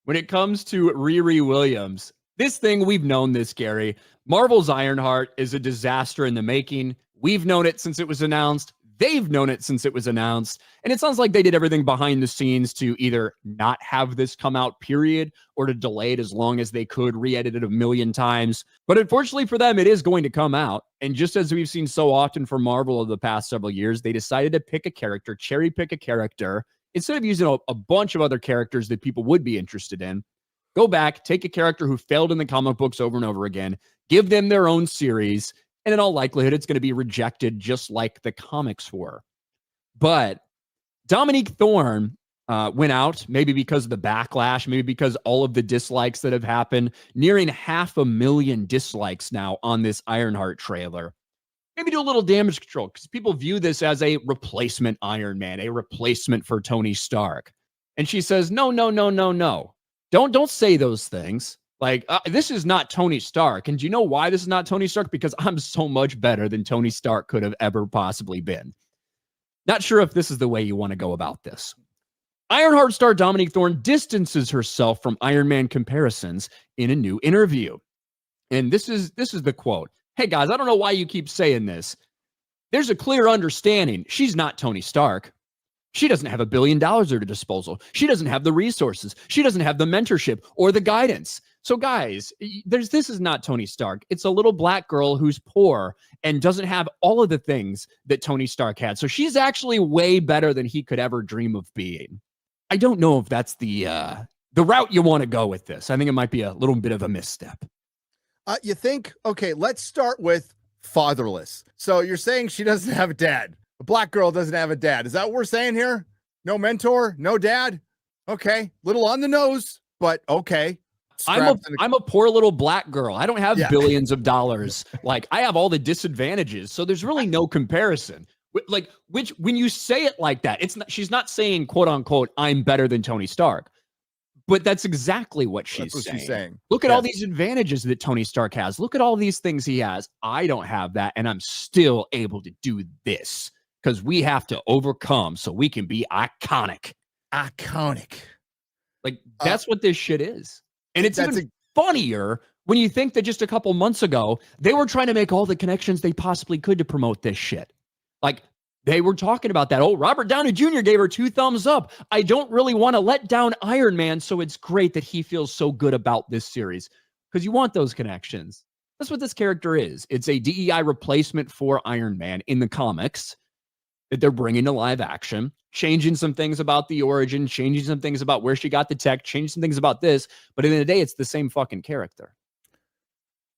when it comes to Riri Williams, this thing, we've known this, Gary. Marvel's Ironheart is a disaster in the making. We've known it since it was announced. They've known it since it was announced. And it sounds like they did everything behind the scenes to either not have this come out, period, or to delay it as long as they could, re-edit it a million times. But unfortunately for them, it is going to come out. And just as we've seen so often from Marvel over the past several years, they decided to pick a character, cherry pick a character, instead of using a bunch of other characters that people would be interested in. Go back, take a character who failed in the comic books over and over again, give them their own series, and in all likelihood, it's going to be rejected just like the comics were. But Dominique Thorne went out, maybe because of the backlash, maybe because all of the dislikes that have happened, nearing 500,000 dislikes now on this Ironheart trailer. Maybe do a little damage control because people view this as a replacement Iron Man, a replacement for Tony Stark. And she says, no. Don't say those things. Like, this is not Tony Stark. And do you know why this is not Tony Stark? Because I'm so much better than Tony Stark could have ever possibly been. Not sure if this is the way you want to go about this. Ironheart star Dominique Thorne distances herself from Iron Man comparisons in a new interview. And this is the quote. Hey, guys, I don't know why you keep saying this. There's a clear understanding. She's not Tony Stark. She doesn't have $1 billion at her disposal. She doesn't have the resources. She doesn't have the mentorship or the guidance. So guys, this is not Tony Stark. It's a little black girl who's poor and doesn't have all of the things that Tony Stark had. So she's actually way better than he could ever dream of being. I don't know if that's the route you want to go with this. I think it might be a little bit of a misstep. You think, okay, let's start with fatherless. So you're saying she doesn't have a dad. A black girl doesn't have a dad. Is that what we're saying here? No mentor, no dad. Okay. Little on the nose, but okay. I'm a poor little black girl. I don't have billions of dollars. Like, I have all the disadvantages. So there's really no comparison. Like, when you say it like that, she's not saying, quote unquote, I'm better than Tony Stark. But that's exactly what she's saying. Look at all these advantages that Tony Stark has. Look at all these things he has. I don't have that, and I'm still able to do this because we have to overcome so we can be iconic. Iconic. Like, that's what this shit is. And it's even funnier when you think that just a couple months ago, they were trying to make all the connections they possibly could to promote this shit. Like, they were talking about that. Oh, Robert Downey Jr. gave her 2 thumbs up. I don't really want to let down Iron Man, so it's great that he feels so good about this series. Because you want those connections. That's what this character is. It's a DEI replacement for Iron Man in the comics that they're bringing to live action, changing some things about the origin, changing some things about where she got the tech, changing some things about this. But at the end of the day, it's the same fucking character.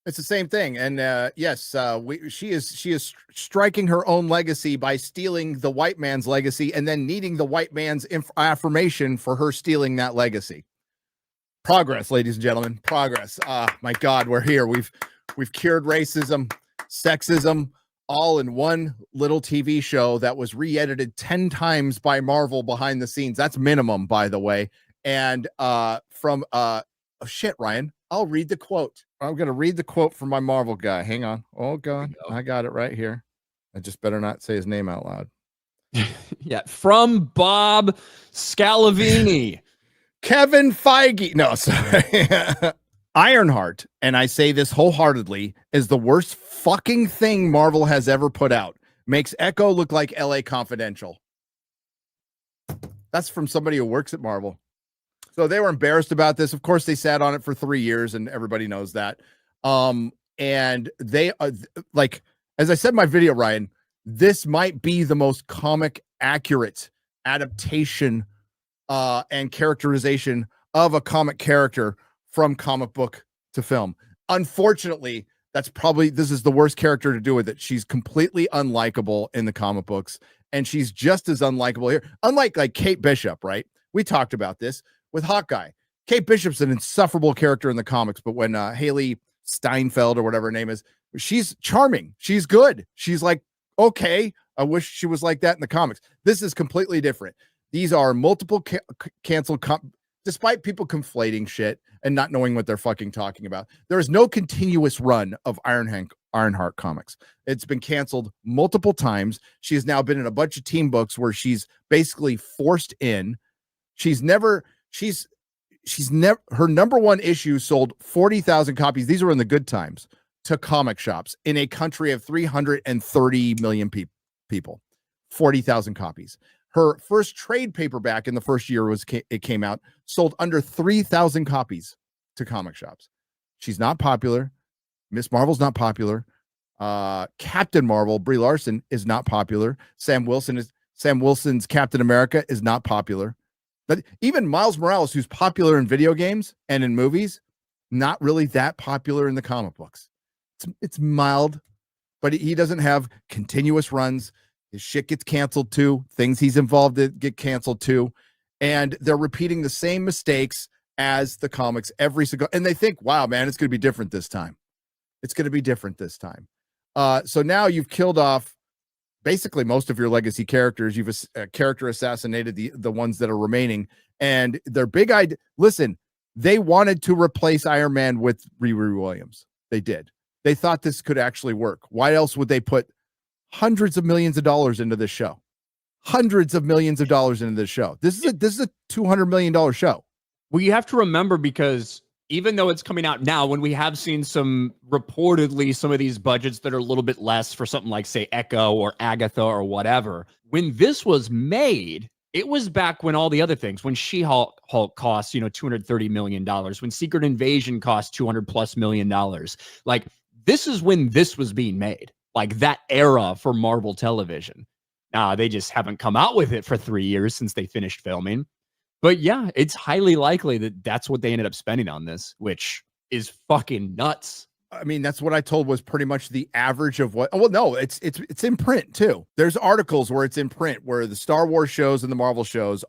It's the same thing. And yes, she is striking her own legacy by stealing the white man's legacy and then needing the white man's affirmation for her stealing that legacy. Progress, ladies and gentlemen, progress. My God, we're here. We've cured racism, sexism, all in one little TV show that was re-edited 10 times by Marvel behind the scenes. That's minimum, by the way. And from shit, Ryan, I'll read the quote. I'm going to read the quote from my Marvel guy. Hang on. Oh, God. I got it right here. I just better not say his name out loud. Yeah. From Bob Scalavini. Kevin Feige. No, sorry. Ironheart, and I say this wholeheartedly, is the worst fucking thing Marvel has ever put out. Makes Echo look like LA Confidential. That's from somebody who works at Marvel. So they were embarrassed about this. Of course, they sat on it for 3 years, and everybody knows that. And they, like, as I said in my video, Ryan, this might be the most comic accurate adaptation and characterization of a comic character from comic book to film. Unfortunately, this is the worst character to do with it. She's completely unlikable in the comic books, and she's just as unlikable here. Unlike like Kate Bishop, right? We talked about this with Hawkeye. Kate Bishop's an insufferable character in the comics, but when Haley Steinfeld or whatever her name is, she's charming. She's good. She's like, okay, I wish she was like that in the comics. This is completely different. These are multiple canceled, despite people conflating shit and not knowing what they're fucking talking about. There is no continuous run of Ironheart comics. It's been canceled multiple times. She has now been in a bunch of team books where she's basically forced in. She's she's never, her number one issue sold 40,000 copies. These are in the good times, to comic shops in a country of 330 million people. 40,000 copies. Her first trade paperback in the first year it came out, sold under 3,000 copies to comic shops. She's not popular. Miss Marvel's not popular. Captain Marvel, Brie Larson, is not popular. Sam Wilson's Captain America is not popular. But even Miles Morales, who's popular in video games and in movies, not really that popular in the comic books. It's mild, but he doesn't have continuous runs. His shit gets canceled too. Things he's involved in get canceled too. And they're repeating the same mistakes as the comics every single, and they think, wow, man, it's going to be different this time. It's going to be different this time. So now you've killed off basically most of your legacy characters. You've character assassinated the ones that are remaining, and their big idea. Listen, they wanted to replace Iron Man with Riri Williams. They did. They thought this could actually work. Why else would they put hundreds of millions of dollars into this show? Hundreds of millions of dollars into this show. This is a $200 million show. Well, you have to remember, because even though it's coming out now, when we have seen some of these budgets that are a little bit less for something like, say, Echo or Agatha or whatever, when this was made, it was back when all the other things, when She-Hulk cost, $230 million, when Secret Invasion cost $200+ million. Like, this is when this was being made, like that era for Marvel Television. They just haven't come out with it for 3 years since they finished filming. But yeah, it's highly likely that that's what they ended up spending on this, which is fucking nuts. I mean, that's what I told was pretty much the average of what. Well, no, it's in print too. There's articles where it's in print, where the Star Wars shows and the Marvel shows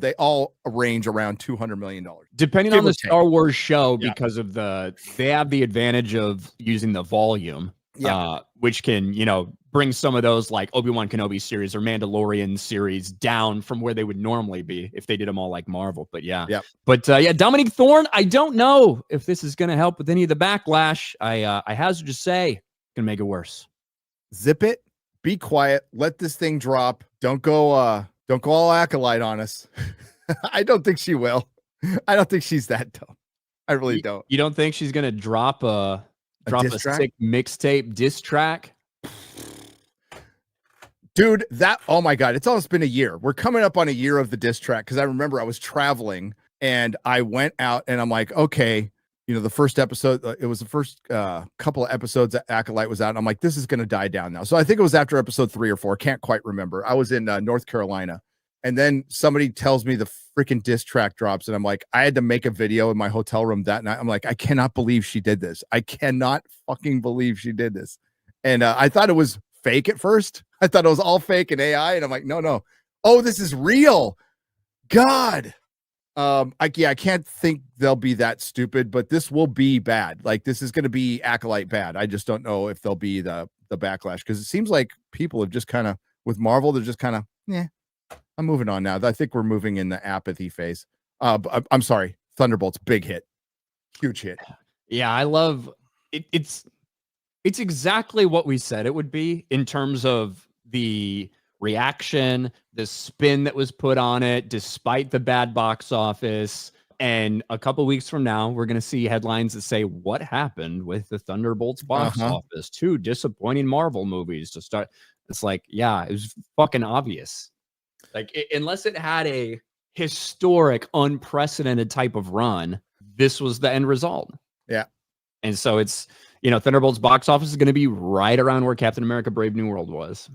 they all range around $200 million. Depending on the Star Wars show, because of they have the advantage of using the volume, which can, bring some of those like Obi-Wan Kenobi series or Mandalorian series down from where they would normally be if they did them all like Marvel. But Dominique Thorne, I don't know if this is going to help with any of the backlash. I hazard to say, gonna make it worse. Zip it, be quiet, let this thing drop. Don't go all acolyte on us. I don't think she will. I don't think she's that dumb. I really don't. You don't think she's gonna drop a sick mixtape diss track? Dude, oh my God, it's almost been a year. We're coming up on a year of the diss track, because I remember I was traveling and I went out and I'm like, okay, the first episode, it was the first couple of episodes that Acolyte was out. And I'm like, this is going to die down now. So I think it was after episode 3 or 4. Can't quite remember. I was in North Carolina, and then somebody tells me the freaking diss track drops. And I'm like, I had to make a video in my hotel room that night. I'm like, I cannot believe she did this. I cannot fucking believe she did this. And I thought it was fake at first. I thought it was all fake and AI, and I'm like, no. Oh, this is real. God. I can't think they'll be that stupid, but this will be bad. Like, this is going to be Acolyte bad. I just don't know if there'll be the backlash, because it seems like people have just kind of, with Marvel, they're just kind of, I'm moving on now. I think we're moving in the apathy phase. I'm sorry. Thunderbolts, big hit. Huge hit. Yeah, I love it. It's exactly what we said it would be in terms of the reaction, the spin that was put on it, despite the bad box office. And a couple weeks from now, we're going to see headlines that say, what happened with the Thunderbolts box office? 2 disappointing Marvel movies to start. It's like, it was fucking obvious. Like, unless it had a historic, unprecedented type of run, this was the end result. Yeah. And so it's, Thunderbolts box office is going to be right around where Captain America Brave New World was.